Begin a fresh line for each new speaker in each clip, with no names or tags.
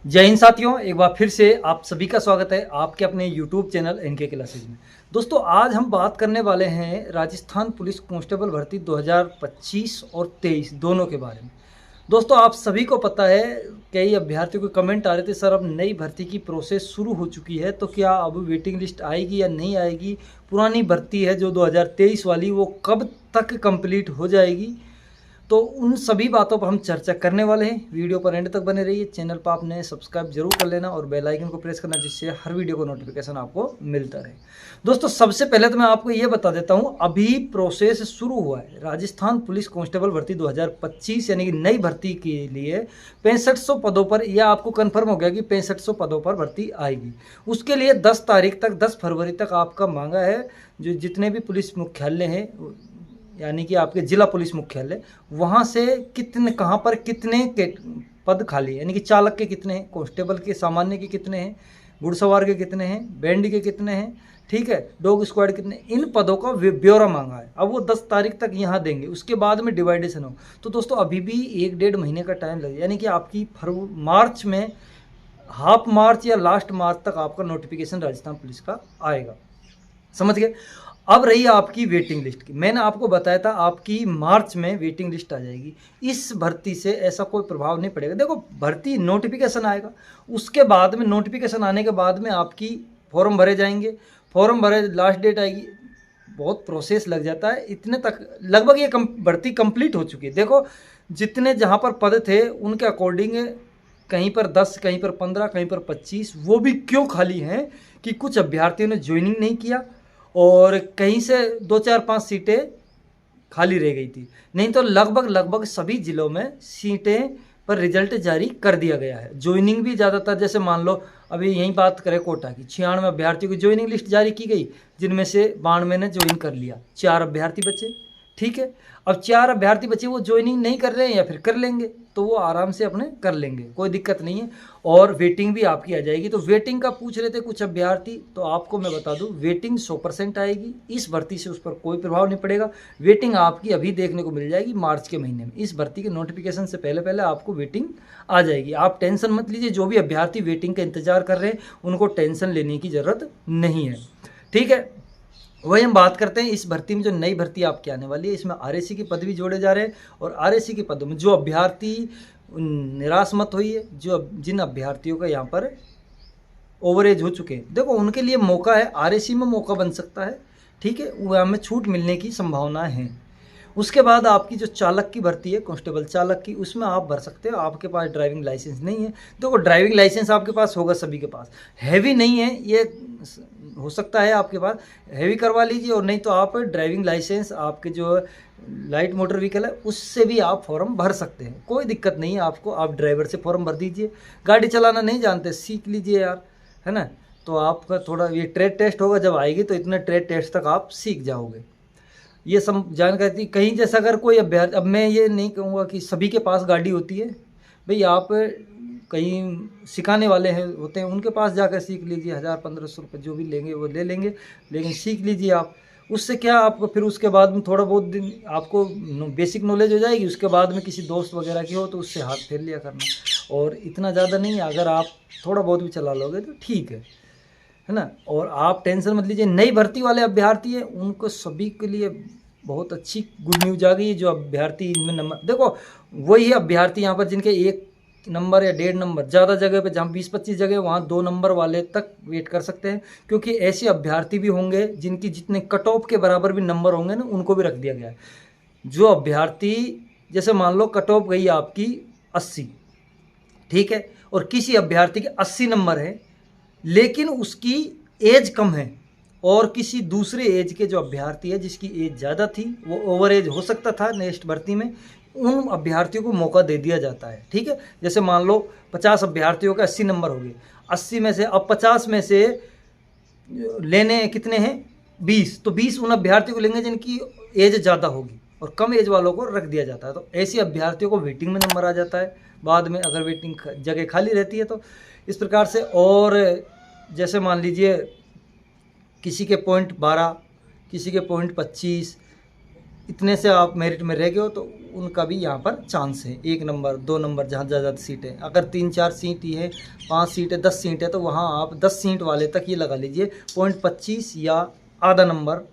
जय हिंद साथियों, एक बार फिर से आप सभी का स्वागत है आपके अपने YouTube चैनल एनके क्लासेज में। दोस्तों, आज हम बात करने वाले हैं राजस्थान पुलिस कांस्टेबल भर्ती 2025 और 23 दोनों के बारे में। दोस्तों, आप सभी को पता है, कई अभ्यर्थियों के कमेंट आ रहे थे, सर अब नई भर्ती की प्रोसेस शुरू हो चुकी है तो क्या अब वेटिंग लिस्ट आएगी या नहीं आएगी, पुरानी भर्ती है जो 2023 वाली वो कब तक कंप्लीट हो जाएगी। तो उन सभी बातों पर हम चर्चा करने वाले हैं। वीडियो पर एंड तक बने रहिए। चैनल पर आपने सब्सक्राइब जरूर कर लेना और बेल आइकन को प्रेस करना, जिससे हर वीडियो को नोटिफिकेशन आपको मिलता रहे। दोस्तों, सबसे पहले तो मैं आपको ये बता देता हूँ, अभी प्रोसेस शुरू हुआ है राजस्थान पुलिस कांस्टेबल भर्ती 2025 यानी कि नई भर्ती के लिए 6500 पदों पर, यह आपको कन्फर्म हो गया कि 6500 पदों पर भर्ती आएगी। उसके लिए 10 तारीख तक, 10 फरवरी तक आपका मांगा है जो जितने भी पुलिस मुख्यालय हैं, यानी कि आपके जिला पुलिस मुख्यालय, वहाँ से कितने, कहाँ पर कितने के पद खाली, यानी कि चालक के कितने हैं, कांस्टेबल के सामान्य के कितने हैं, घुड़सवार के कितने हैं, बैंड के कितने हैं, ठीक है, डॉग स्क्वाड कितने, इन पदों का ब्यौरा मांगा है। अब वो 10 तारीख तक यहाँ देंगे, उसके बाद में डिवाइडेशन हो। तो दोस्तों, अभी भी 1-1.5 महीने का टाइम लगेगा, यानी कि आपकी मार्च में, हाफ मार्च या लास्ट मार्च तक आपका नोटिफिकेशन राजस्थान पुलिस का आएगा। समझ गए। अब रही आपकी वेटिंग लिस्ट की, मैंने आपको बताया था आपकी मार्च में वेटिंग लिस्ट आ जाएगी। इस भर्ती से ऐसा कोई प्रभाव नहीं पड़ेगा। देखो, भर्ती नोटिफिकेशन आएगा, उसके बाद में, नोटिफिकेशन आने के बाद में आपकी फॉर्म भरे जाएंगे, फॉर्म भरे, लास्ट डेट आएगी, बहुत प्रोसेस लग जाता है। इतने तक लगभग ये भर्ती कंप्लीट हो चुकी है। देखो, जितने जहाँ पर पद थे उनके अकॉर्डिंग कहीं पर 10, कहीं पर 15, कहीं पर 25, वो भी क्यों खाली हैं कि कुछ अभ्यर्थियों ने ज्वाइनिंग नहीं किया और कहीं से 2-4-5 सीटें खाली रह गई थी। नहीं तो लगभग लगभग सभी जिलों में सीटें पर रिजल्ट जारी कर दिया गया है। ज्वाइनिंग भी ज़्यादातर, जैसे मान लो अभी यहीं बात करें कोटा की, 96 अभ्यर्थियों की ज्वाइनिंग लिस्ट जारी की गई, जिनमें से 92 ने ज्वाइन कर लिया, 4 अभ्यर्थी बचे। ठीक है, अब 4 अभ्यर्थी बचे, वो ज्वाइनिंग नहीं कर रहे हैं या फिर कर लेंगे तो वो आराम से अपने कर लेंगे, कोई दिक्कत नहीं है। और वेटिंग भी आपकी आ जाएगी। तो वेटिंग का पूछ रहे थे कुछ अभ्यर्थी, तो आपको मैं बता दूं, वेटिंग 100% आएगी इस भर्ती से, उस पर कोई प्रभाव नहीं पड़ेगा। वेटिंग आपकी अभी देखने को मिल जाएगी मार्च के महीने में। इस भर्ती के नोटिफिकेशन से पहले पहले आपको वेटिंग आ जाएगी। आप टेंशन मत लीजिए, जो भी अभ्यर्थी वेटिंग का इंतजार कर रहे हैं उनको टेंशन लेने की ज़रूरत नहीं है। ठीक है, वही हम बात करते हैं इस भर्ती में, जो नई भर्ती आपकी आने वाली है, इसमें आरएसी के पद भी जोड़े जा रहे हैं। और आरएसी के पदों में जो अभ्यर्थी निराश मत होइए, जो जिन अभ्यर्थियों का यहाँ पर ओवरेज हो चुके हैं, देखो उनके लिए मौका है, आरएसी में मौका बन सकता है। ठीक है, वह में छूट मिलने की संभावना है। उसके बाद आपकी जो चालक की भर्ती है, कांस्टेबल चालक की, उसमें आप भर सकते हो। आपके पास ड्राइविंग लाइसेंस नहीं है, देखो ड्राइविंग लाइसेंस आपके पास होगा, सभी के पास। हैवी नहीं है, ये हो सकता है आपके पास, हैवी करवा लीजिए। और नहीं तो आप ड्राइविंग लाइसेंस, आपके जो लाइट मोटर व्हीकल है, उससे भी आप फॉर्म भर सकते हैं, कोई दिक्कत नहीं है आपको। आप ड्राइवर से फॉर्म भर दीजिए। गाड़ी चलाना नहीं जानते, सीख लीजिए यार, है ना। तो आपका थोड़ा ये ट्रेड टेस्ट होगा, जब आएगी तो इतने ट्रेड टेस्ट तक आप सीख जाओगे। ये सब जानकारी थी। कहीं जैसा अगर कोई अभ्यर्थी, अब मैं ये नहीं कहूँगा कि सभी के पास गाड़ी होती है भाई, आप कहीं सिखाने वाले हैं होते हैं, उनके पास जाकर सीख लीजिए। 1000-1500 रुपये जो भी लेंगे वो ले लेंगे, लेकिन सीख लीजिए आप। उससे क्या, आपको फिर उसके बाद में थोड़ा बहुत दिन आपको बेसिक नॉलेज हो जाएगी। उसके बाद में किसी दोस्त वगैरह की हो तो उससे हाथ फेर लिया करना, और इतना ज़्यादा नहीं है, अगर आप थोड़ा बहुत भी चला लोगे तो ठीक है ना। और आप टेंशन मत लीजिए। नई भर्ती वाले अभ्यर्थी हैं, उनको सभी के लिए बहुत अच्छी गुड न्यूज आ गई है। जो अभ्यर्थी इनमें नंबर, देखो वही अभ्यर्थी यहाँ पर जिनके 1 नंबर या 1.5 नंबर, ज़्यादा जगह पे जहाँ 20-25 जगह वहाँ 2 नंबर वाले तक वेट कर सकते हैं। क्योंकि ऐसे अभ्यर्थी भी होंगे जिनकी जितने कट ऑफ के बराबर भी नंबर होंगे ना, उनको भी रख दिया गया है। जो अभ्यर्थी, जैसे मान लो कट ऑफ गई आपकी 80, ठीक है, और किसी अभ्यर्थी के 80 नंबर है लेकिन उसकी एज कम है, और किसी दूसरे एज के जो अभ्यर्थी है जिसकी एज ज़्यादा थी, वो ओवर एज हो सकता था नेक्स्ट भर्ती में, उन अभ्यर्थियों को मौका दे दिया जाता है। ठीक है, जैसे मान लो 50 अभ्यर्थियों का 80 नंबर हो गए, 80 में से अब 50 में से लेने कितने हैं, 20, तो 20 उन अभ्यर्थियों को लेंगे जिनकी एज ज़्यादा होगी, और कम एज वालों को रख दिया जाता है। तो ऐसे अभ्यर्थियों को वेटिंग में नंबर आ जाता है बाद में, अगर वेटिंग जगह खाली रहती है तो। इस प्रकार से, और जैसे मान लीजिए किसी के पॉइंट 12, किसी के पॉइंट 25, इतने से आप मेरिट में रह गए हो तो उनका भी यहाँ पर चांस है। 1 नंबर 2 नंबर जहाँ ज़्यादा सीट है, अगर 3-4 सीट ही है, 5 सीट है, 10 सीट है, तो वहाँ आप 10 सीट वाले तक ये लगा लीजिए 0.25 या आधा नंबर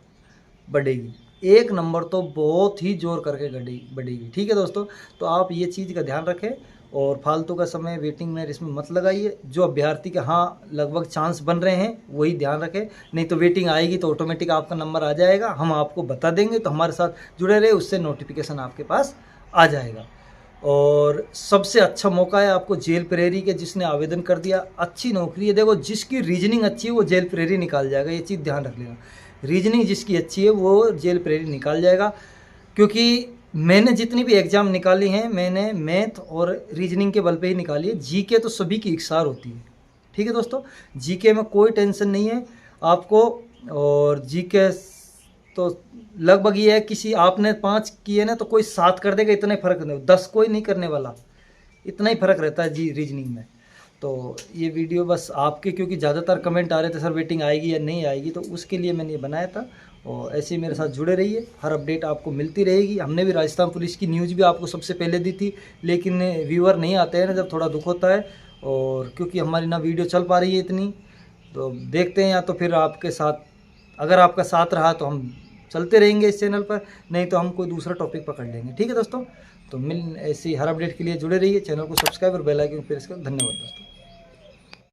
बढ़ेगी। 1 नंबर तो बहुत ही जोर करके बढ़ेगी। ठीक है दोस्तों, तो आप ये चीज़ का ध्यान रखें और फालतू का समय वेटिंग में इसमें मत लगाइए। जो अभ्यर्थी के हाँ लगभग चांस बन रहे हैं वही ध्यान रखें, नहीं तो वेटिंग आएगी तो ऑटोमेटिक आपका नंबर आ जाएगा, हम आपको बता देंगे, तो हमारे साथ जुड़े रहे, उससे नोटिफिकेशन आपके पास आ जाएगा। और सबसे अच्छा मौका है आपको जेल प्रेरी के, जिसने आवेदन कर दिया, अच्छी नौकरी है। देखो जिसकी रीजनिंग अच्छी है वो जेल प्रेरी निकाल जाएगा, ये चीज़ ध्यान रख लेना। रीजनिंग जिसकी अच्छी है वो जेल प्रेरी निकाल जाएगा, क्योंकि मैंने जितनी भी एग्ज़ाम निकाली हैं मैंने मैथ और रीजनिंग के बल पे ही निकाली है। जीके तो सभी की इकसार होती है। ठीक है दोस्तों, जीके में कोई टेंशन नहीं है आपको। और जीके तो लगभग ये है, किसी आपने 5 किए ना तो कोई 7 कर देगा, इतना ही फ़र्क नहीं, 10 कोई नहीं करने वाला, इतना ही फ़र्क रहता है जी रीजनिंग में। तो ये वीडियो बस आपके, क्योंकि ज़्यादातर कमेंट आ रहे थे सर वेटिंग आएगी या नहीं आएगी, तो उसके लिए मैंने ये बनाया था। और ऐसे ही मेरे साथ जुड़े रहिए, हर अपडेट आपको मिलती रहेगी। हमने भी राजस्थान पुलिस की न्यूज़ भी आपको सबसे पहले दी थी, लेकिन व्यूअर नहीं आते हैं ना, जब थोड़ा दुख होता है। और क्योंकि हमारी ना वीडियो चल पा रही है इतनी, तो देखते हैं, या तो फिर आपके साथ अगर आपका साथ रहा तो हम चलते रहेंगे इस चैनल पर, नहीं तो हम कोई दूसरा टॉपिक पकड़ लेंगे। ठीक है दोस्तों, तो ऐसी हर अपडेट के लिए जुड़े रहिए, चैनल को सब्सक्राइब और बेल आइकन प्रेस कर। धन्यवाद दोस्तों।